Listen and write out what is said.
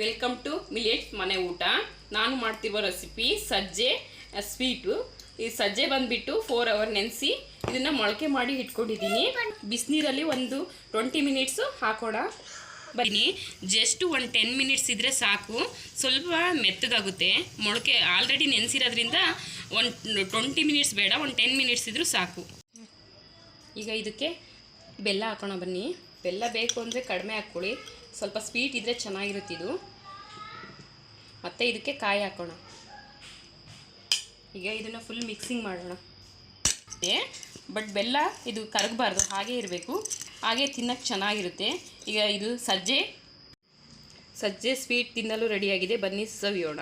Welcome to millets ಮನೆ ಊಟ. ನಾನು ಮಾಡ್ತಿರೋ ರೆಸಿಪಿ ಸಜ್ಜೆ ಸ್ವೀಟು. ಈ ಸಜ್ಜೆ ಬಂದುಬಿಟ್ಟು 4 ಅವರ್ ನೆನೆಸಿ ಇದನ್ನು ಮೊಳಕೆ ಮಾಡಿ ಇಟ್ಕೊಂಡಿದ್ದೀನಿ. ಬಿಸಿನೀರಲ್ಲಿ ಒಂದು 20 ಮಿನಿಟ್ಸು ಹಾಕೋಣ. ಬನ್ನಿ, ಜಸ್ಟ್ ಒಂದು 10 ಮಿನಿಟ್ಸ್ ಇದ್ದರೆ ಸಾಕು, ಸ್ವಲ್ಪ ಮೆತ್ತಗಾಗುತ್ತೆ. ಮೊಳಕೆ ಆಲ್ರೆಡಿ ನೆನೆಸಿರೋದ್ರಿಂದ ಒಂದು 20 ಮಿನಿಟ್ಸ್ ಬೇಡ, ಒಂದು 10 ಮಿನಿಟ್ಸ್ ಇದ್ದರೂ ಸಾಕು. ಈಗ ಇದಕ್ಕೆ ಬೆಲ್ಲ ಹಾಕೋಣ. ಬನ್ನಿ, ಬೆಲ್ಲ ಬೇಕು ಅಂದರೆ ಕಡಿಮೆ ಹಾಕ್ಕೊಳ್ಳಿ, ಸ್ವಲ್ಪ ಸ್ವೀಟ್ ಇದ್ದರೆ ಚೆನ್ನಾಗಿರುತ್ತಿದ್ದು. ಮತ್ತು ಇದಕ್ಕೆ ಕಾಯಿ ಹಾಕೋಣ. ಈಗ ಇದನ್ನು ಫುಲ್ ಮಿಕ್ಸಿಂಗ್ ಮಾಡೋಣ. ಬಟ್ ಬೆಲ್ಲ ಇದು ಕರಗಬಾರ್ದು, ಹಾಗೇ ಇರಬೇಕು, ಹಾಗೆ ತಿನ್ನೋಕ್ಕೆ ಚೆನ್ನಾಗಿರುತ್ತೆ. ಈಗ ಇದು ಸಜ್ಜೆ ಸ್ವೀಟ್ ತಿನ್ನಲು ರೆಡಿಯಾಗಿದೆ. ಬನ್ನಿ ಸವಿಯೋಣ.